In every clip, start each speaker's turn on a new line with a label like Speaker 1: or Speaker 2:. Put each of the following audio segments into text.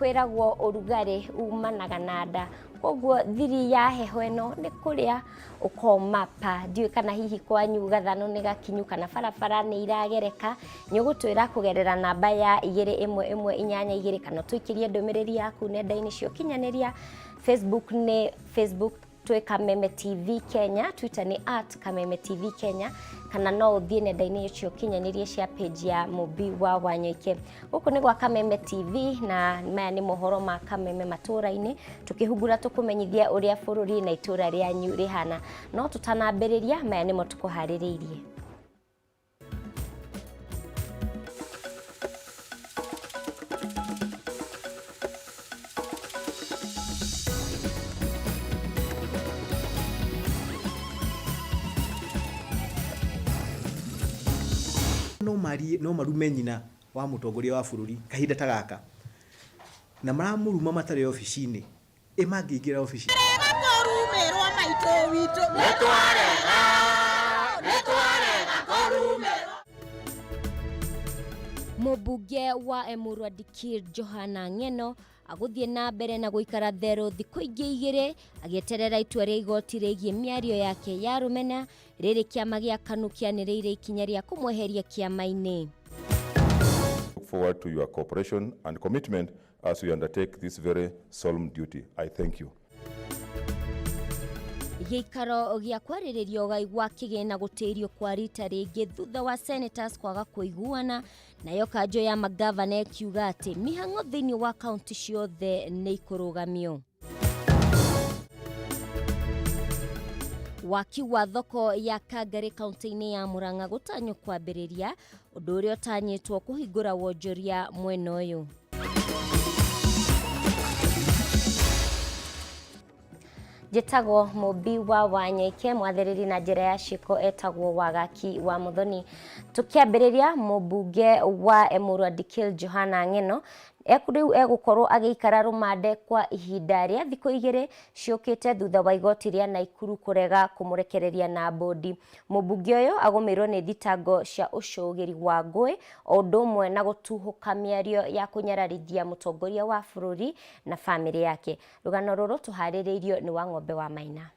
Speaker 1: kwiragwo urugari umanaga na nda koguo thiri ya heho eno ni kuria ukomapa ndiwe kana hihi kwanyu gathano ni gakinyu kana barabara ni iragereka nyugutwira kugerera namba ya 2112 kana twikirie ndomereri yaku nenda-ini cio kinyaniria Facebook ni Facebook twe Kameme TV Kenya, Twitter ni @Kameme TV Kenya, kana no uthie nenda-ini cio kinyaniria cia page ya Mubi wa Wanyoike. Guku ni gwa Kameme TV na maya ni mohoro ma Kameme matura-ini tukihugura tukumenyithia uria bururi na itura rianyu rihana. No tutanambiriria maya ni mo tukuhaririirie.
Speaker 2: no marume nyina wa mutongoria wa bururi kahinda ta gaka na maramuruma matare ofici-ini mangiingira ofici
Speaker 3: gakorumerwa maito wito netwarega gakorumerwa.
Speaker 1: Mubunge wa Emurua Dikir Johana Ng'eno aguthie na mbere na guikara thero thikũ ingĩ igĩrĩ agieterera itua rĩa igoti rĩgiĩ mĩario yake ya rumena rĩrĩ kĩama gĩa KANU kĩanĩrĩire ikinya rĩa kũmweheria kĩama-inĩ.
Speaker 4: Look forward to your cooperation and commitment as we undertake this very solemn duty. I thank you.
Speaker 1: Gĩikaro gĩa kwarĩrĩria ũgai wa kĩgĩna gũtĩrio kwa rita rĩngĩ thutha wa senators kwaga kũiguana nayo kanjũ ya magavana ĩkiuga atĩ mĩhang'o thĩinĩ wa kaunti ciothe nĩ ikũrũgamio. Waki wa thoko ya Kangari kaunti-inĩ ya Murang'a gũtanywo kwambĩrĩria ũndũ ũrĩa ũtanyĩtwo kũhingũra wonjoria mwena ũyũ. Jetagwo Mubi wa Wanyoike mwathiriri na njira ya ciko etagwo Wagaki wa Muthoni. Tukiambiriria mubunge wa Emurua Dikir Johana Ng'eno ekuriu egukorwo agiikara rumande kwa ihinda ria thikũ igĩrĩ ciũkĩte thutha wa igoti ria Naikuru kurega kumurekereria na bodi. Mubunge ũyũ agomirwo nĩ thitango cia ũcũgĩri wa ngũĩ o ũndũ ũmwe na gũtuhuka mĩario ya kunyararithia mũtongoria wa bũrũri na famĩlĩ yake. Rũgano rũrũ tuharĩrĩirio nĩ wa Ng'ombe wa Maina.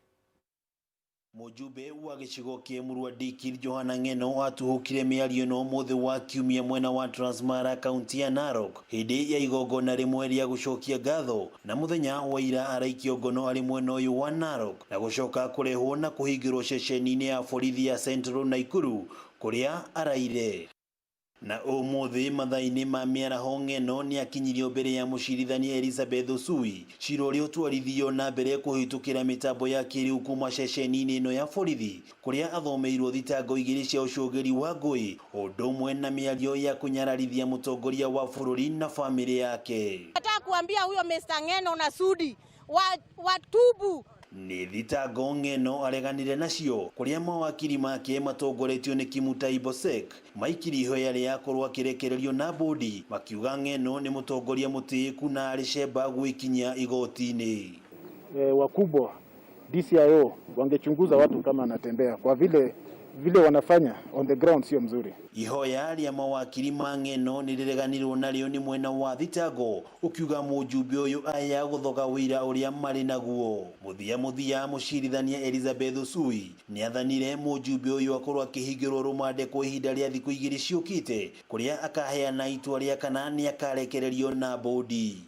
Speaker 5: Mujumbe wa gĩcigo kĩa Emurua Dikir Johana Ng'eno atuhukire mĩario no mũthĩ wa kiumia mwena wa Transmara kaunti ya Narok hĩndĩ ya igongona rĩmwe rĩa gũcokia ngatho na mũthenya wa ira araikio ngono arĩ mwena ũyũ wa Narok na gũcoka kũrehwo na kũhingĩrwo ceceni-inĩ ya borithi ya Central Naikuru kũrĩa araire. Na ũmũthĩ mathaa-inĩ ma mĩaraho Ng'eno nĩ akinyirio mbere ya mũcirithania Elizabeth Osui cira ũrĩa ũtwarithio na mbere kũhĩtũkĩra mĩtambo ya kĩrĩu kuma ceceni-inĩ ĩno ya borithi kũrĩa athomeirwo thitango igĩrĩ cia ũcũgĩri wa ngũĩ o ũndũ ũmwe na mĩario ya kunyararithia mũtongoria wa bũrũri na famĩlĩ yake.
Speaker 3: Nataka kuambia huyo Mr. Ng'eno na Sudi watubu.
Speaker 5: Nĩ thitango Ng'eno areganire nacio kũrĩa mawakiri make matongoretio nĩ Kimutai Bosek maikiri ihoya rĩa korwo akĩrekererio na bodi makiuga Ng'eno nĩ mũtongoria mũtĩĩku na arĩ cemba gwĩkinyia igoti-inĩ.
Speaker 6: Wakubwa DCIO wangechunguza watu kama anatembea kwa vile wanafanya on the ground sio mzuri.
Speaker 5: Ihoya rĩa mawakiri ma Ng'eno nĩ rĩreganirwo narĩo nĩ mwena wa thitango ukiuga mũjumbe ũyũ aya gũthoga wĩra ũrĩa marĩ naguo. Mũthia mũcirithania Elizabeth Osui nĩ athanire mũjumbe ũyũ akorwo akĩhingĩrwo rumande kwa ihinda rĩa thikũ igĩrĩ ciũkĩte kũrĩa akaheana itua rĩa kana nĩ akarekererio na bodi.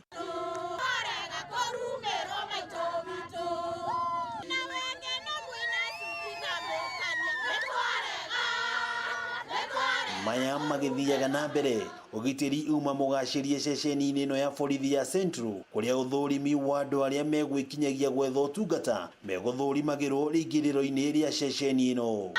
Speaker 5: Maya magĩthiaga na mbere ũgitĩri uma mũgacĩrie ceceni-inĩ ĩno ya borithi ya Central kũrĩa ũthũrimi wa andũ arĩa megwĩkinyagia gwetha ũtungata megũthũrimagĩrwo rĩingĩrĩro-inĩ rĩa ceceni ĩno.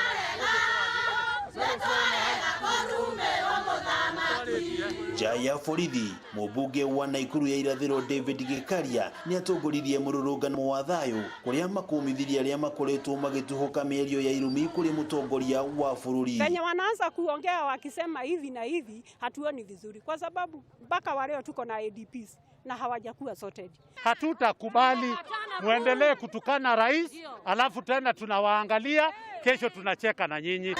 Speaker 5: Jaya borithi mũmbunge wa Naikuru ya irathĩro David Gĩkaria nĩ atongoririe mũrũrũngano wa thayũ kũrĩa makũmithiria arĩa makoretwo magĩtuhuka mĩario ya irumi kũrĩ mũtongoria wa bũrũri.
Speaker 7: Wenye wanaanza kuongea wakisema hivi na hivi hatuoni vizuri kwa sababu mpaka wa leo tuko na ADPs na hawajakuwa sorted.
Speaker 8: Hatutakubali muendelee kutukana rais alafu tena tunawaangalia kesho tunacheka na nyinyi.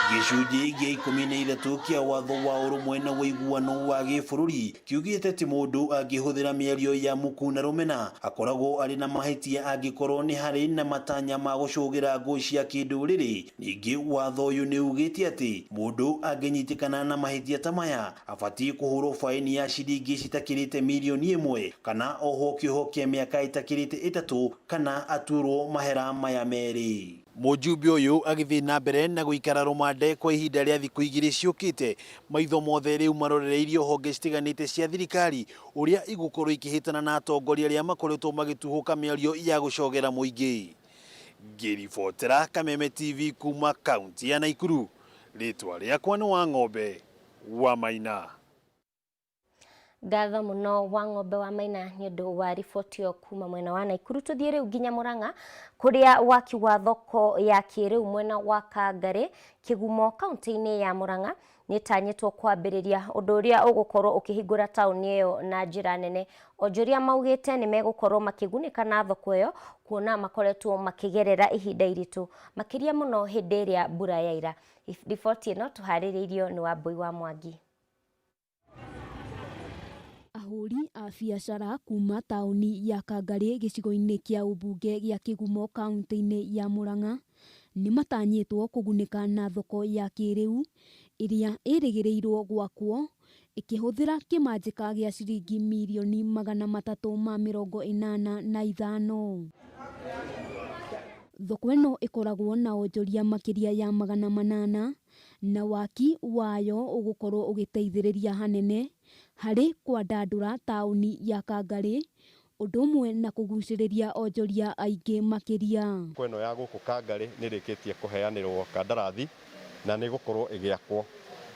Speaker 5: gĩcunjĩ gĩa 13 kĩa watho wa ũrũmwe na ũiguano wa gĩbũrũri kiugĩte atĩ mũndũ angĩhũthĩra mĩario ya mũku na rũmena akoragwo arĩ na mahĩtia angĩkorwo nĩ harĩ na matanya ma gũcũgĩra ngũ cia kĩndũrĩrĩ. Ningĩ watho ũyũ nĩ ugĩte atĩ mũndũ angĩnyitĩkana na mahĩtia ta maya abatiĩ kũhũrwo faini ya ciringi citakĩrĩte mirioni 1 kana oho kĩoho kĩa mĩaka ĩtakĩrĩte 3 kana aturwo mahera maya merĩ. Mũjumbe ũyũ agĩthiĩ na mbere na gũikara rũmande kwa ihinda rĩa thikũ 2 ciũkĩte, maitho mothe rĩu marorereirio honge citiganĩte cia thirikari ũrĩa igũkorwo ikĩhĩtana na atongoria arĩa makoretwo magĩtuhũka mĩario ya gũcogera mũingĩ. Ngĩribotera Kameme TV kuma kaunti ya Nakuru, rĩtwa rĩakwa nĩ Wang'ombe wa Maina.
Speaker 1: Ngatho muno Wang'ombe wa Maina nĩ ũndũ wa riboti ĩyo kuma mwena wa Nakuru. Tuthiĩ rĩu nginya Murang'a kũrĩa waki wa thoko ya kĩrĩu mwena wa Kangarĩ Kĩgumo kaunti-inĩ ya Murang'a nĩtanyĩtwo kwambĩrĩria, ũndũ ũrĩa ũgũkorwo ũkĩhingũra taũni ĩyo na njĩra nene. Onjoria maugĩte nĩ megũkorwo makĩgunĩka na thoko ĩyo kuona makoretwo makĩgerera ihinda iritũ makĩria mũno hĩndĩ ĩrĩa mbura yaira. Riboti ĩno tũharĩrĩirio nĩ Wambui wa Mwangi.
Speaker 9: Ahũri a biacara kuma taũni ya Kangarĩ gĩcigo-inĩ kĩa ũmbunge gĩa Kĩgumo kaunti-inĩ ya Murang'a nĩ matanyĩtwo kũgunĩka na thoko ya kĩrĩu ĩrĩa ĩrĩgĩrĩirwo gwakwo ĩkĩhũthĩra kĩmanjĩka gĩa ciringi mirioni 385. Thoko ĩno ĩkoragwo na onjoria makĩria ya 800 na waki wayo ũgũkorwo ũgĩteithĩrĩria hanene harĩ kwandandũra taũni ya Kangarĩ ũndũ ũmwe na kũgucĩrĩria onjoria aingĩ makĩria.
Speaker 10: Kweno ya gũkũ Kangarĩ nĩrĩkĩtie kũheanĩrwo kandarathi na nĩ gũkorwo ĩgĩakwo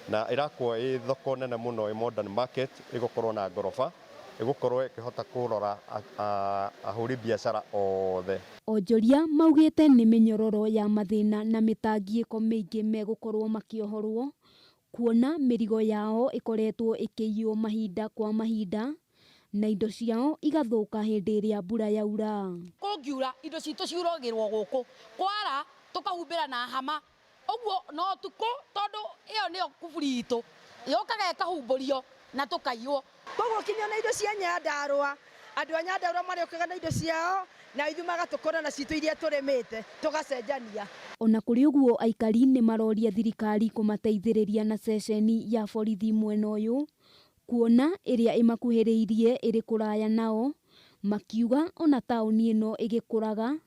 Speaker 10: na ĩrakwo ĩ thoko nene mũno, ĩ modern market, ĩgũkorwo na ngoroba, ĩgũkorwo ĩkĩhota kũrora ahũri biacara othe.
Speaker 9: Onjoria maugĩte nĩ mĩnyororo ya mathĩna na mĩtangĩko mĩingĩ megũkorwo makĩohorwo kuona mĩrigo yao ĩkoretwo ĩkĩiywo mahinda kwa mahinda na indo ciao igathũka hĩndĩ ĩrĩa mbura yaura.
Speaker 11: Kũngiura indo citũ ciuragĩrwo gũkũ, kwara tũkahumbĩra na hama, ũguo no tukũ tondũ ĩyo nĩyo kuburi itũ yũkaga ĩkahumbũrio na tũkaiywo.
Speaker 12: Koguo kinyo na indo cia Nyandarũa, andũ a Nyandarũa marĩũkaga na indo ciao na ithuĩ magatũkora na citũ iria tũrĩmĩte tũgacenjania.
Speaker 9: Ona kũrĩ ũguo aikari nĩ maroria thirikari kũmateithĩrĩria na ceceni ya borithi mwena ũyũ kuona ĩrĩa ĩmakuhĩrĩirie ĩrĩ kũraya nao, makiuga ona taũni ĩno ĩgĩkũraga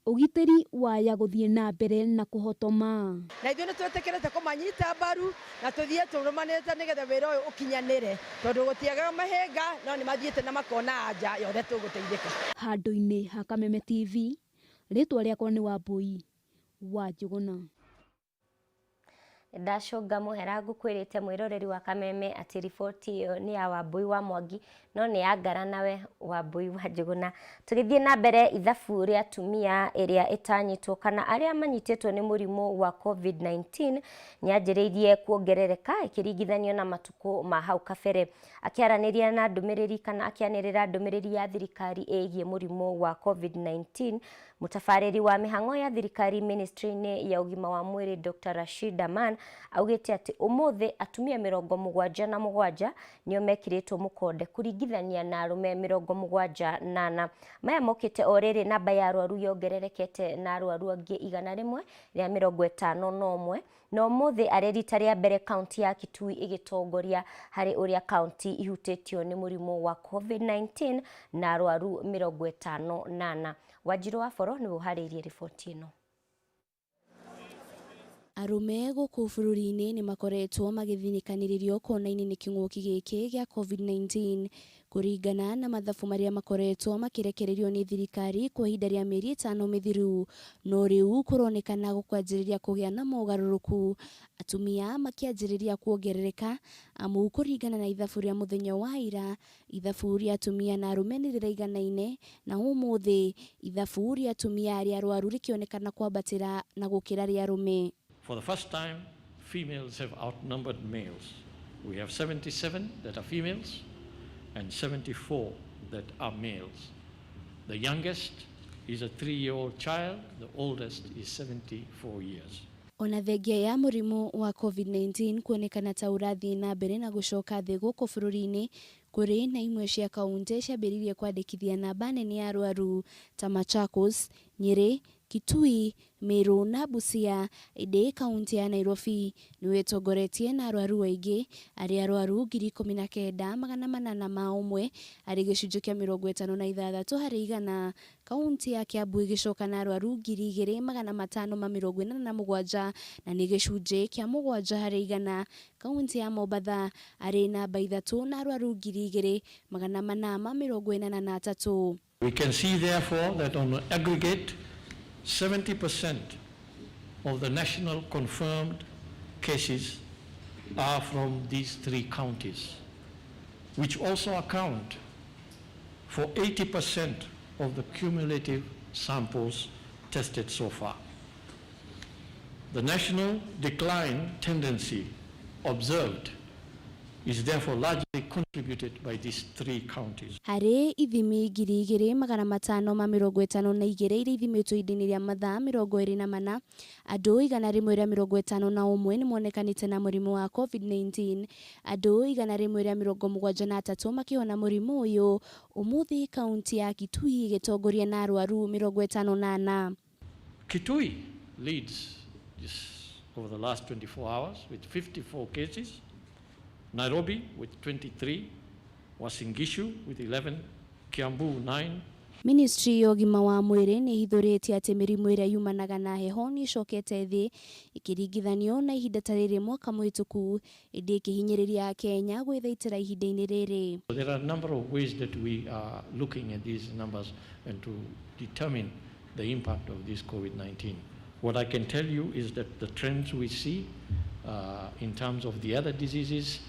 Speaker 9: ũgitĩri waya gũthiĩ na mbere na kũhotoma.
Speaker 12: Na ithuĩ nĩ twĩtĩkĩrĩte kũmanyita mbaru na tũthiĩ tũrũmanĩte nĩgetha wĩra ũyũ ũkinyanĩre tondũ gũtiagaga mahĩnga no nĩ mathiĩte na makona anja ya ũrĩa tũgũteithĩka.
Speaker 9: Handũ-inĩ ha Kameme TV, rĩtwa rĩakwa nĩ Wambui wa Njũgũna.
Speaker 1: Ndacũnga mũhera ngũkwĩrĩte mwĩroreri wa Kameme atĩ riboti ĩyo nĩ ya Wambui wa Mwangi no nĩ ya ngara nawe Wambui wa Njũgũna. Tũgĩthiĩ na mbere, ithabu rĩa atumia ĩrĩa ĩtanyitwo kana arĩa manyitĩtwo nĩ mũrimũ wa COVID-19 nĩanjĩrĩirie kuongerereka ĩkĩringithanio na matukũ ma hau kabere. Akĩaranĩria na ndũmĩrĩri kana akĩanĩrĩra ndũmĩrĩri ya thirikari ĩgiĩ mũrimũ wa COVID-19, mũtabarĩri wa mĩhang'o ya thirikari ministry-inĩ ya ũgima wa mwĩrĩ Dr. Rashid Aman augĩte atĩ ũmũthĩ atumia 77 nĩo mekĩrĩtwo mũkonde kũringithania na arũme 78. Maya mokĩte o rĩrĩ namba ya arwaru yongererekete na arwaru angĩ 151 na ũmũthĩ arĩ rita rĩa mbere kaunti ya Kitui ĩgĩtongoria harĩ ũrĩa kaunti ihutĩtio nĩ mũrimũ wa COVID-19 na arwaru 58. Wanjiru wa Boro nĩ ũharĩirie riboti ĩno.
Speaker 9: Arũme gũkũ bũrũri-inĩ nĩ makoretwo magĩthinikanĩrĩrio kona-inĩ nĩ kĩng'ũki gĩkĩ gĩa COVID-19 kũringana na mathabu marĩa makoretwo makĩrekererio nĩ thirikari kwa ihinda rĩa mĩeri 5 mĩthiru. No rĩu kũronekana gũkwanjĩrĩria kũgĩa na mogarũrũku, atumia makĩanjĩrĩria kuongerereka amu kũringana na ithabu rĩa mũthenya wa ira, ithabu rĩa atumia na arũme nĩ rĩraiganaine na ũmũthĩ ithabu rĩa atumia rĩa arwaru rĩkĩonekana kwambatĩra na gũkĩra rĩa arũme.
Speaker 13: For the first time, females have outnumbered males. We have 77 that are females and 74 that are males. The youngest is a 3-year-old child, the oldest is 74 years.
Speaker 9: Ona thengia ya murimu wa COVID-19 kuonekana ta urathi na mbere na gucoka thĩ gũkũ bũrũri-inĩ, kũrĩ na imwe cia kaunti ciambĩrĩirie kwandĩkithia namba nene ya arwaru ta Machakos, Nyeri, Kitui, Meru na Busia. Ĩndĩ kaunti ya Nairobi nĩyo ĩtongoretie na arwaru aingĩ, arĩ arwaru 19,801 arĩ gĩcunjĩ kĩa 56 harĩ igana. Kaunti ya Kiambu ĩgĩcoka na arwaru 2,547 na nĩ gĩcunjĩ kĩa 7 harĩ igana. Kaunti ya Mombatha arĩ namba 3 na arwaru 2,443.
Speaker 13: We can see therefore that on aggregate 70% of the national confirmed cases are from these 3 counties, which also account for 80% of the cumulative samples tested so far. The national decline tendency observed is therefore largely contributed by these 3 counties.
Speaker 9: Harĩ ithimi 2,552 iria ithimitwo ihinda-inĩ rĩa mathaa 24, andũ 151 nĩ monekanĩte na mũrimũ wa COVID-19, andũ 173 makĩhona mũrimũ ũyũ. Ũmũthĩ kaunti ya Kitui ĩgĩtongoria na arwaru 54.
Speaker 13: Kitui leads this over the last 24 hours with 54 cases. Nairobi with 23, Uasin Gishu with 11, Kiambu 9.
Speaker 9: Ministry ya ũgima wa mwĩrĩ nĩ ĩhithũrĩtie atĩ mĩrimũ ĩrĩa yumanaga na heho nĩ ĩcokete thĩ ĩkĩringithanio na ihinda ta rĩrĩ mwaka mũhĩtũku, ĩndĩ ĩkĩhinyĩrĩria Kenya gwĩthaitĩra ihinda-inĩ rĩrĩ.
Speaker 13: There are a number of ways that we are looking at these numbers and to determine the impact of this COVID-19. What I can tell you is that the trends we see in terms of the other diseases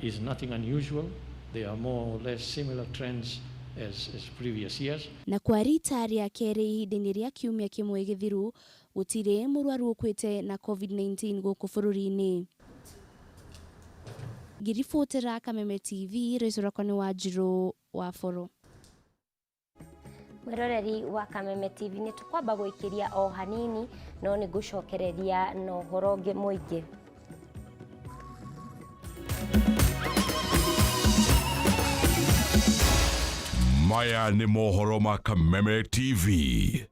Speaker 13: is nothing unusual. They are more or less similar trends as previous years.
Speaker 9: Na kwa rita rĩa kerĩ ihinda-inĩ rĩa kiumia kĩmwe gĩthiru, gũtirĩ mũrwaru ũkuĩte na COVID-19 gũkũ bũrũri-inĩ. Ngĩribotera Kameme TV, Resurrection wa Njirũ wa Boro.
Speaker 1: Mwĩroreri wa Kameme TV nĩ tũkwamba gwĩkĩria o hanini, no nĩ ngũcokereria na ũhoro ũngĩ mũingĩ.
Speaker 14: Maya nĩ mohoro ma Kameme TV.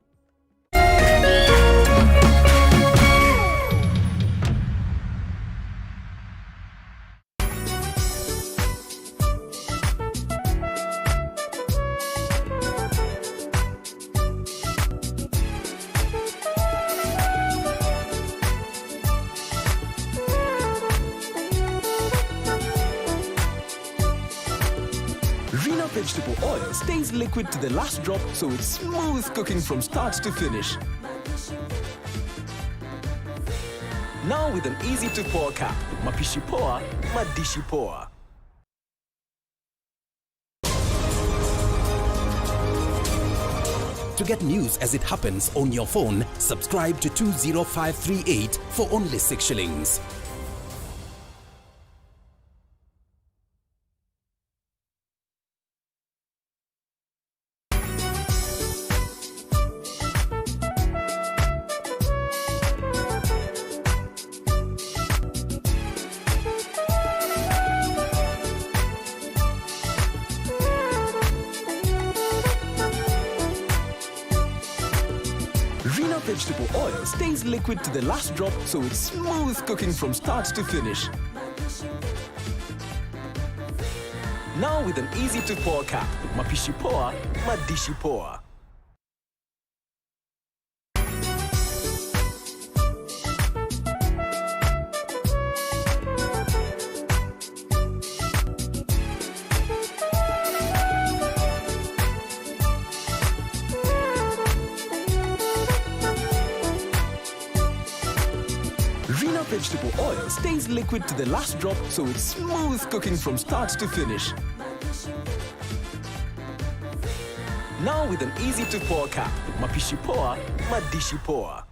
Speaker 15: Vegetable oil stays liquid to the last drop, so it's smooth cooking from start to finish. Now with an easy-to-pour cap, mapishi poa, madishi poa. To get news as it happens on your phone, subscribe to 20538 for only 6 shillings. Vegetable oil stays liquid to the last drop, so it's smooth cooking from start to finish. Now with an easy-to-pour cap, mapishi poa, madishi poa. Vegetable oil stays liquid to the last drop, so it's smooth cooking from start to finish. Now with an easy-to-pour cap, mapishi poa, madishi poa.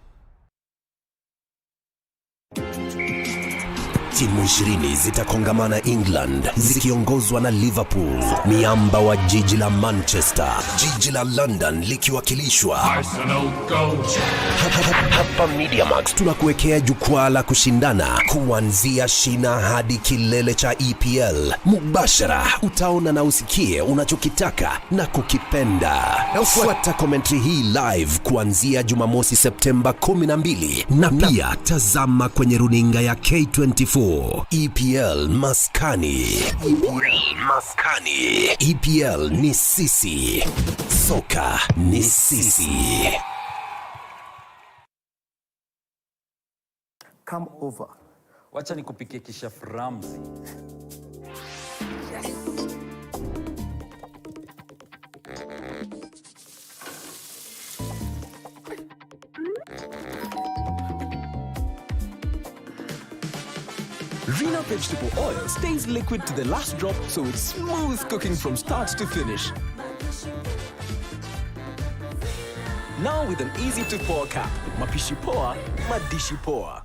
Speaker 16: Timu 20 zitakongamana England zikiongozwa na Liverpool, miamba wa jiji la Manchester, jiji la London likiwakilishwa Arsenal Go. Hapa Mediamax tunakuwekea jukwaa la kushindana kuanzia shina hadi kilele cha EPL. Mubashara utaona na usikie unachokitaka na kukipenda. Fuata commentary hii live kuanzia Jumamosi Septemba 12 na pia tazama kwenye runinga ya K24. EPL Maskani. EPL Maskani. EPL ni sisi. Soka ni sisi.
Speaker 17: Come over. Wacha nikupikie Chef Ramsey. Yes.
Speaker 15: Rena vegetable oil stays liquid to the last drop, so it's smooth cooking from start to finish. Now with an easy-to-pour cap. Mapishi poa, madishi poa.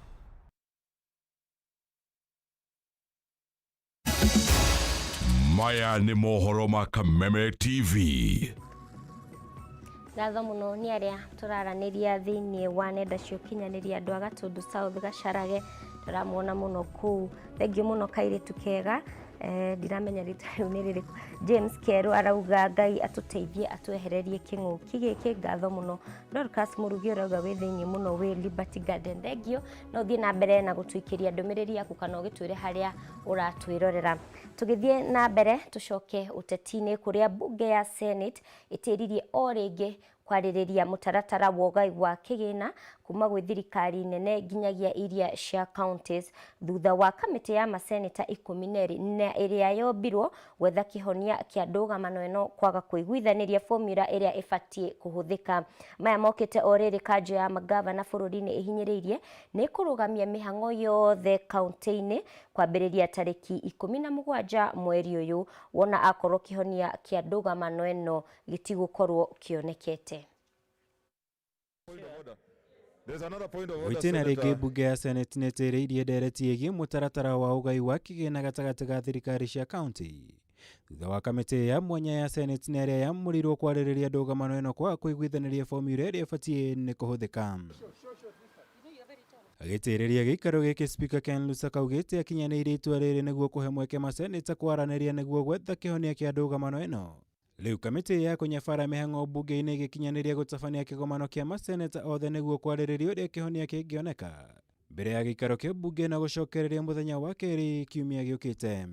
Speaker 14: Maya ni mohoro ma Kameme TV.
Speaker 1: Ngatho muno ni aria turaraniria thiini wa nenda cio kinyanĩria andũ a Gatundu South Gacarage turamuona muno kuu. Thengiũ muno kairitu kega ndiramenya rĩu nĩ rĩrĩkũ. James Keru arauga Ngai atuteithie atwehererie kĩng'ũki gĩkĩ. Ngatho muno. Dorcas Murugi arauga wĩ thĩinĩ muno wĩ Liberty Garden. Thengiũ no thiĩ na mbere na gũtwĩkĩria ndũmĩrĩri yaku kana ũgĩtwĩre harĩa ũratwĩrorera. Tũgĩthiĩ na mbere tũcoke ũteti-inĩ kũrĩa bunge ya Senate ĩtĩririe o rĩngĩ kwarĩrĩria mũtaratara wa ũgai wa kĩgĩna kuma gwĩ thirikari nene nginyagia iria cia counties thutha wa kamĩtĩ ya maseneta 12 na ĩrĩa yombirwo gwetha kĩhonia kĩa ndũgamano ĩno kwaga kũiguithanĩria formula ĩrĩa ĩbatiĩ kũhũthĩka. Maya mokĩte o rĩrĩ kanjũ ya magavana bũrũri-inĩ ĩhinyĩrĩirie nĩ kũrũgamia mĩhang'o yothe kaunti-inĩ kwambĩrĩria tarĩki 17 mweri ũyũ, wona akorwo kĩhonia kĩa ndũgamano ĩno gĩtigũkorwo kĩonekete.
Speaker 18: Gwĩtĩna rĩngĩ bunge ya Senate nĩtĩrĩirie ndereti ĩgiĩ mũtaratara wa ũgai wa kĩgĩna gatagatĩ ga thirikari cia kaunti thutha wa kamĩtĩ ya mwanya ya Senate na ĩrĩa yamũrirwo kwarĩrĩria ndũgamano ĩno kwaga kũiguithanĩria formula ĩrĩa ĩbatiĩ nĩ kũhũthĩka. Agĩtĩrĩria gĩikaro gĩkĩ Speaker Ken Lusaka augĩte akinyanĩirie itua rĩrĩ nĩguo kũhe mweke maseneta kwaranĩria nĩguo gwetha kĩhonia kĩa ndũgamano ĩno. Rĩu kamĩtĩ ya kũnyabara mĩhang'o bunge-inĩ ĩgĩkinyanĩria gũtabania kĩgomano kĩa maseneta othe nĩguo kwarĩrĩria ũrĩa kĩhonia kĩngĩoneka mbere ya gĩikaro kĩa bunge na gũcokereria mũthenya wa kerĩ kiumia gĩũkĩte.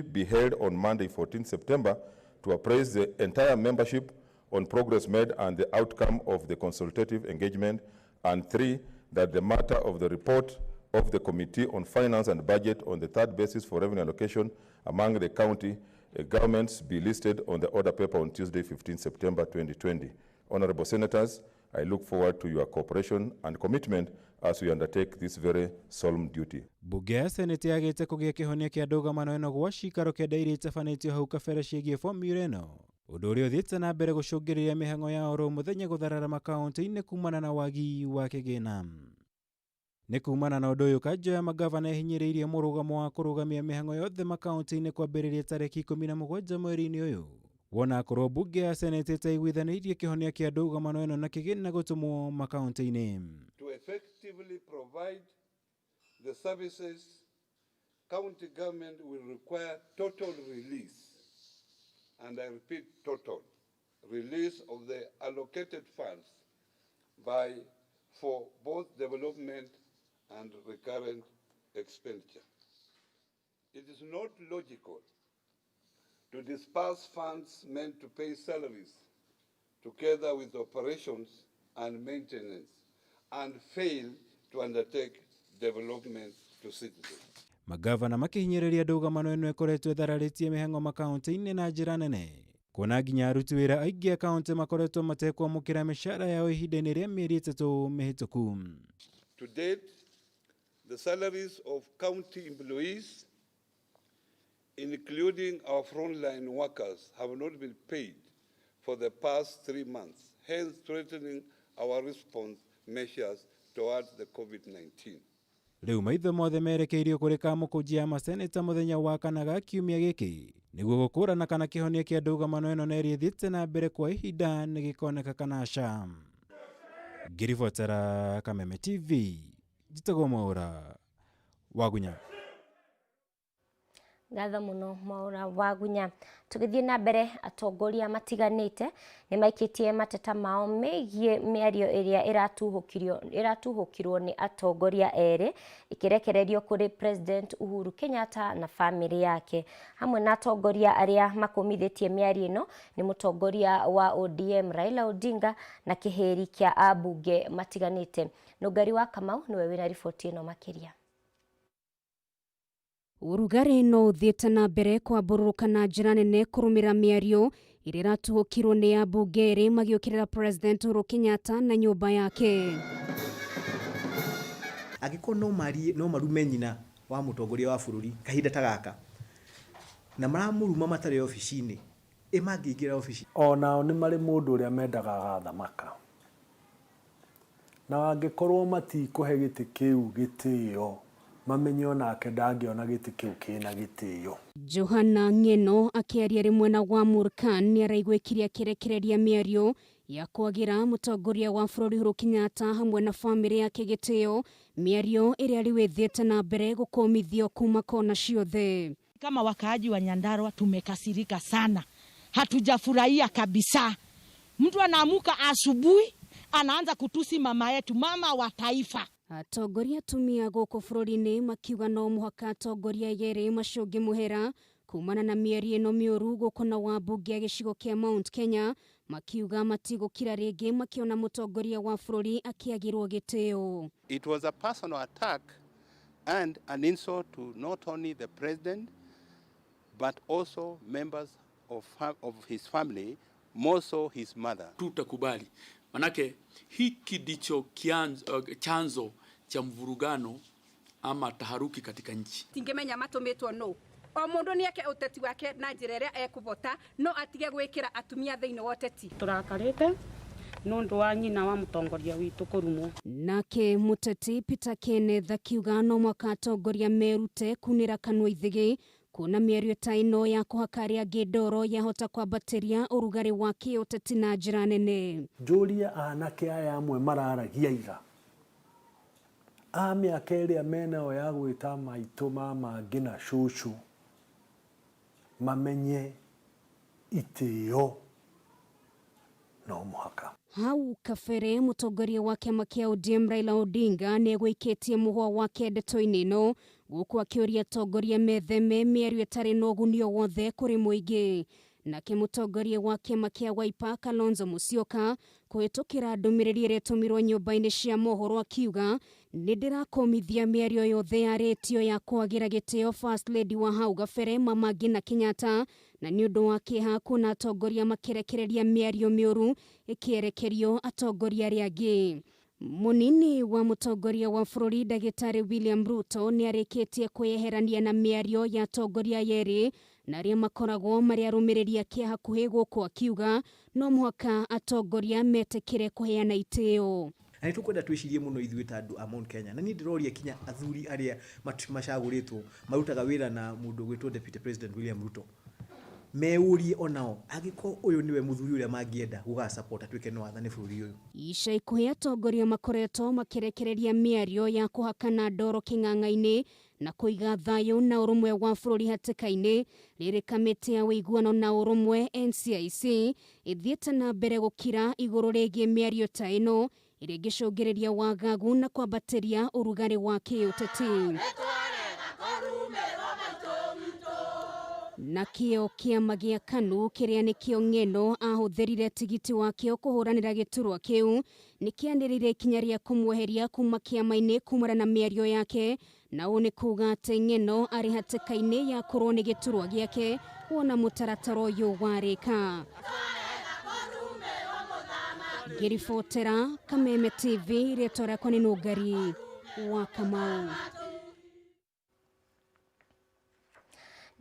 Speaker 4: Be held on Monday 14 September to appraise the entire membership on progress made and the outcome of the consultative engagement, and 3, that the matter of the report of the Committee on Finance and Budget on the third basis for revenue allocation among the county governments be listed on the order paper on Tuesday 15 September 2020. Honorable Senators, I look forward to your cooperation and commitment as we undertake this very solemn duty.
Speaker 18: Bunge ya Senate yagĩte kũgĩa kĩhonia kĩa ndũgamano ĩno gwa cikaro kĩenda iria itabanĩtio hau kabere ciĩgiĩ formula ĩno, ũndũ ũrĩa ũthiĩte na mbere gũcũngĩrĩria mĩhang'o ya oro mũthenya gũtharara makaunti-inĩ kumana na wagi wa kĩgĩna. Nĩ kumana na ũndũ ũyũ kanjũ ya magavana ĩhinyĩrĩirie mũrũgamo wa kũrũgamia mĩhang'o yothe makaunti-inĩ kwambĩrĩria tarĩki 17 mweri-inĩ ũyũ, wona akorwo bunge ya Senate ĩtaiguithanĩirie kĩhonia kĩa ndũgamano ĩno na kĩgĩna gũtũmwo makaunti-inĩ.
Speaker 19: To effectively provide the services, county government will require total release, and I repeat, total release of the allocated funds for both development and recurrent expenditure. It is not logical to disperse funds meant to pay salaries together with operations and maintenance and fail to undertake development to citizens.
Speaker 18: Magavana makĩhinyĩrĩria ndũgamano ĩno ĩkoretwo ĩthararĩtie mĩhang'o makaunti-inĩ na njĩra nene, kuona nginya aruti wĩra aingĩ a kaunti makoretwo matekwamũkĩra mĩcara yao ihinda-inĩ rĩa mĩeri 3 mĩhĩtũku.
Speaker 19: To date, the salaries of county employees, including our frontline workers, have not been paid for the past 3 months, hence threatening our response measures towards the COVID-19.
Speaker 18: Riu maitho mothe merekeirio kuri kamukujia maseneta muthenya wa kana kiumia giki niguo gukurana kana kihonia kia ndũgamano ĩno neri thiĩte na mbere kwa ihinda nĩ gĩkoneka kana aca. Ngiribotera Kameme TV, njitagwo Mwaura Wagunya.
Speaker 1: Ngatho muno Mwaura Wagunya. Tugithie na mbere, atongoria matiganite ni maikitie mateta mao megie mĩario ĩrĩa iratuhukirwo ni atongoria ere ikirekererio kuri President Uhuru Kenyatta na family yake. Hamwe na atongoria aria makomithitie mĩario ĩno ni mutongoria wa ODM Raila Odinga na kiheri kia abunge matiganite. Nũngari wa Kamau niwe wina riboti ĩno makiria.
Speaker 20: Urugari no uthiĩte na mbere kwambũrũrũka na njĩra nene kũrũmĩrĩra mĩario ĩrĩa ĩratuhũkirwo nĩ ambunge erĩ magĩũkĩrĩra President Uhuru Kenyatta na nyũmba yake.
Speaker 2: Angĩkorwo no marume nyina wa mũtongoria wa bũrũri kahinda ta gaka na maramũruma matarĩ ofici-inĩ, mangĩingĩra ofici
Speaker 21: onao nĩ marĩ mũndũ ũrĩa mendaga gathamaka, na angĩkorwo matikũhe gĩtĩ kĩu gĩtĩo mamenye onake ndangĩona gĩtĩ kĩu kĩna gĩtĩo.
Speaker 20: Johana Ng'eno akĩaria rĩmwe na Wamurkan nĩ araigwĩkirie akĩrekereria mĩario ya kwagĩra mũtongoria wa bũrũri Uhuru Kenyatta hamwe na family yake gĩtĩo, mĩario ĩrĩa rĩu ĩthiĩte na mbere gũkomithio kuma kona ciothe.
Speaker 22: Kama wakaaji wa Nyandarua tumekasirika sana, hatujafurahia kabisa. Mtu anaamuka asubuhi anaanza kutusi mama yetu, mama wa taifa.
Speaker 20: Atongoria atumia gũkũ bũrũri-inĩ makiuga no mũhaka atongoria yerĩ macũnge mũhera kumana na mĩario ĩno mĩũru gũkũ na wambunge gĩcigo kĩa Mount Kenya, makiuga matigũkira rĩngĩ makiona mũtongoria wa bũrũri akĩagĩrwo gĩtĩo.
Speaker 23: It was a personal attack and an insult to not only the president but also members of his family, more so his mother.
Speaker 24: Tutakubali. Manake hiki ndicho chanzo cha mvurugano ama taharuki katika nchi.
Speaker 25: Tingemenya matumitwo no. O mundu ni eke uteti wake na njira ĩrĩa ekubota no atige gwĩkĩra atumia thĩinĩ wa uteti.
Speaker 7: Turakarĩte nundu wa nyina wa mũtongoria witũ kũrumwo.
Speaker 20: Nake muteti Peter Kenneth akiuga no mwaka atongoria merute kunĩra kanua ithĩgĩ kuna mĩario ta ĩno ya kũhakaria ngĩndoro yahota kwambatĩria ũrugarĩ wa kĩũteti na njĩra nene.
Speaker 21: Njũria anake aya amwe mararagia ira, a mĩaka ĩrĩa menayo ya gwĩta maitũ mama ngina cũcũ, mamenye itĩo no mũhaka.
Speaker 20: Hau kabere mũtongoria wa kĩama kĩa ODM Raila Odinga nĩ egwĩkĩtie mũhwa wake ndeto-inĩ ĩno gũkũ akĩũria atongoria metheme mĩario ĩtarĩ na ũguni o wothe kũrĩ mũingĩ. Nake mũtongoria wa kĩama kĩa Wiper Kalonzo Musyoka kũhĩtũkĩra ndũmĩrĩri ĩrĩa ĩtũmirwo nyũmba-inĩ cia mohoro akiuga nĩ ndĩrakomithia mĩario yothe ya retio ya kwagĩra gĩtĩo First Lady wa hau gabere Mama Ngina Kenyatta, na nĩ ũndũ wa kĩeha kuona atongoria makĩrekereria mĩario mĩũru ĩkĩerekerio atongoria arĩa angĩ. Munini wa mũtongoria wa bũrũri Ndagĩtarĩ William Ruto nĩ arĩkĩtie kwĩyeherania na mĩario ya atongoria yerĩ na arĩa makoragwo marĩ arũmĩrĩri ake hakuhĩ gũkũ akiuga no mũhaka atongoria metĩkĩre kũheana itĩo.
Speaker 2: Na nĩ tũkwenda twĩcirie mũno ithuĩ ta andũ a Mount Kenya, na niĩ ndĩroria kinya athuri arĩa macagũrĩtwo marutaga wĩra na mũndũ gwĩtwo Deputy President William Ruto, meurie onao angĩkorwo ũyũ niwe mũthuri ũrĩa mangĩenda gũgasupport atuĩke no wathane bũrũri ũyũ.
Speaker 20: Ica ikuhĩ atongoria makoretwo makĩrekereria mĩario ya kũhakana ndoro kĩng'ang'a-inĩ na kũiga thayũ na ũrũmwe wa bũrũri hatĩka-inĩ. Rĩrĩ kamĩtĩ ya ũiguano na ũrũmwe NCIC ĩthiĩte na mbere gũkira igũrũ rĩgiĩ mĩario ta ĩno ĩrĩa ĩngĩcũngĩrĩria wagagu na kwambatĩria ũrugarĩ wa kĩũteti. Nakĩo kĩama gĩa KANU kĩrĩa nĩkĩo Ng'eno ahũthĩrire tigiti wakĩo kũhũranĩra gĩturwa kĩu nĩkĩanĩrĩire ikinya rĩa kũmweheria kuma kĩama-inĩ kumana na mĩario yake, na ũũ nĩ kuga atĩ Ng'eno arĩ hatĩka-inĩ ya kũrwo nĩ gĩturwa gĩake wona mũtaratara ũyũ warĩka. Ngĩribotera Kameme TV, rĩtwa rĩakwa nĩ Nũngari wa Kamau.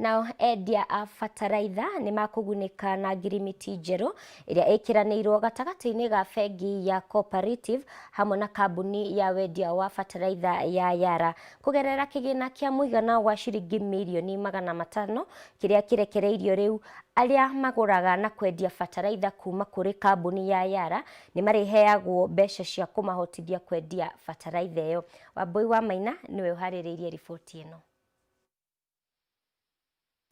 Speaker 1: Nao endia a bataraitha nĩ makũgunĩka na ngirimiti njerũ ĩrĩa ĩkĩranĩirwo gatagatĩ-inĩ ga bengi ya Cooperative hamwe na kambuni ya wendia wa bataraitha ya Yara kũgerera kĩgĩna kĩa mũigana wa ciringi mirioni 500 kĩrĩa kĩrekereirio rĩu. Arĩa magũraga na kwendia bataraitha kuma kũrĩ kambuni ya Yara nĩ mariheagwo mbeca cia kũmahotithia kwendia bataraitha ĩyo. Wambui wa Maina nĩwe ũharĩrĩirie riboti ĩno.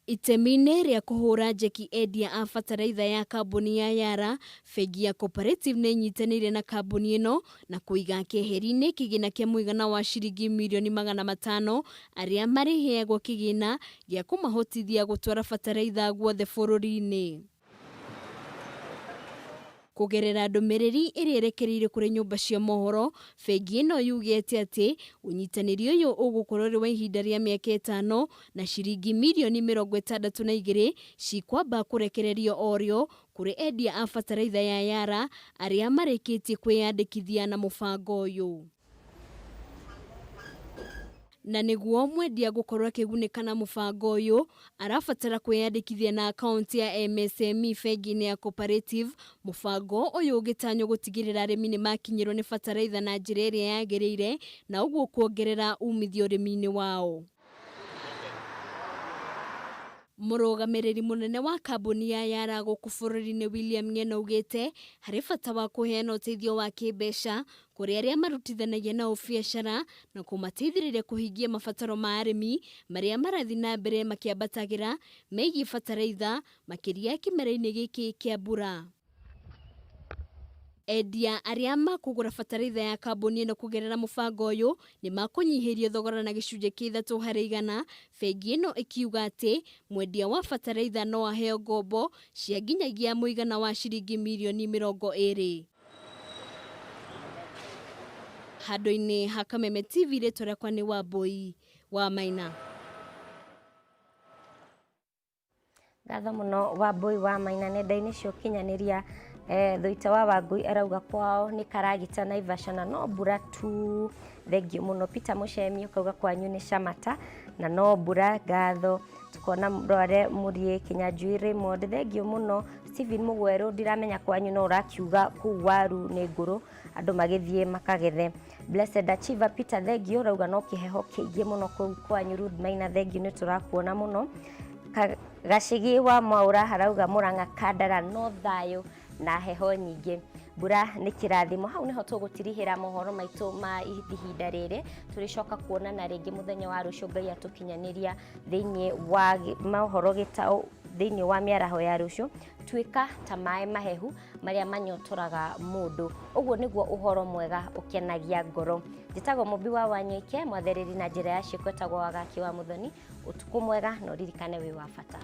Speaker 9: Itemi-inĩ rĩa kũhũra njeki endia a bataraitha ya kambuni ya Yara, bengi ya Cooperative nĩ inyitanĩire na kambuni ĩno na kũiga keheri-inĩ kĩgĩna kĩa mũigana wa ciringi mirioni 500 arĩa mariheagwo kĩgĩna gĩa kũmahotithia gũtwara bataraitha guothe bũrũri-inĩ. Kũgerera ndũmĩrĩri ĩrĩa ĩrekereirio kũrĩ nyũmba cia mohoro, bengi ĩno yugĩte atĩ ũnyitanĩri ũyũ ũgũkorwo rĩ wa ihinda rĩa mĩaka 5 na ciringi mirioni 62 cikwamba kũrekererio orĩo kũrĩ endia a bataraitha ya Yara arĩa marĩkĩtie kwĩyandĩkithia na mũbango ũyũ. Na nĩguo mwendia gũkorwo akĩgunĩka na mũbango ũyũ arabatara kwĩyandĩkithia na akaunti ya MSME bengi-inĩ ya Cooperative. Mũbango ũyũ ũgĩtanywo gũtigĩrĩra arĩmi nĩ makinyĩrwo nĩ bataraitha na njĩra ĩrĩa yagĩrĩire na ũguo kuongerera umithio ũrĩmi-inĩ wao. Mũrũgamĩrĩri mũnene wa kambuni ya Yara gũkũ bũrũri-inĩ William Ng'eno augĩte harĩ bata wa kũheana ũteithio wa kĩmbeca kũrĩ arĩa marutithanagia nao biacara na kũmateithĩrĩria kũhingia mabataro ma arĩmi marĩa marathiĩ na mbere makĩambatagĩra megiĩ bataraitha makĩria kĩmera-inĩ gĩkĩ kĩa mbura. Endia arĩa makũgũra bataraitha ya kambuni ĩno kũgerera mũbango ũyũ nĩ makũnyihĩrio thogora na gĩcunjĩ kĩa 3%. Bengi ĩno ĩkiuga atĩ mwendia wa bataraitha no aheo ngombo cia nginyagia mũigana wa ciringi mirioni 20. Handũ-inĩ ha Kameme TV rĩtwa rĩakwa nĩ Wambui wa Maina.
Speaker 1: Ngatho mũno Wambui wa Maina nenda-inĩ cia ũkinyanĩria. Thoita wa Wangui arauga kwao nĩ karagita Naivasha na no mbura tu. Thengio mũno Peter Muchemi ukauga kwanyu nĩ Shamata na no mbura. Ngatho tukona Rware Murie Kinyanjui Raymond thengio mũno. Steven Mugweru ndiramenya kwanyu no urakiuga kuu Waru nĩ ngũrũ andũ magĩthiĩ makagethe. Blessed Achiever Peter thengio urauga no kĩheho kĩingĩ mũno kũu kwanyu. Ruth Maina thengio nĩ tũrakuona mũno. Gacigi wa Mwaura harauga Murang'a Kandara no thayũ na heho nyingĩ. Mbura nĩ kĩrathimo. Hau nĩho tũgũtirihĩra mohoro maitũ ma ihinda rĩrĩ. Tũrĩcoka kuonana rĩngĩ mũthenya wa rũciũ Ngai atũkinyanĩria thĩinĩ wa mohoro gĩtaũ thĩinĩ wa mĩaraho ya rũciũ. Tuĩka ta maĩ mahehu marĩa manyotoraga mũndũ. Ũguo nĩguo ũhoro mwega ũkenagia ngoro. Njĩtagwo Mũmbi wa Wanyike mwathereri na njĩra ya ciĩko etagwo Wagaki wa Muthoni. Ũtukũ mwega na ũririkane wĩ wa bata.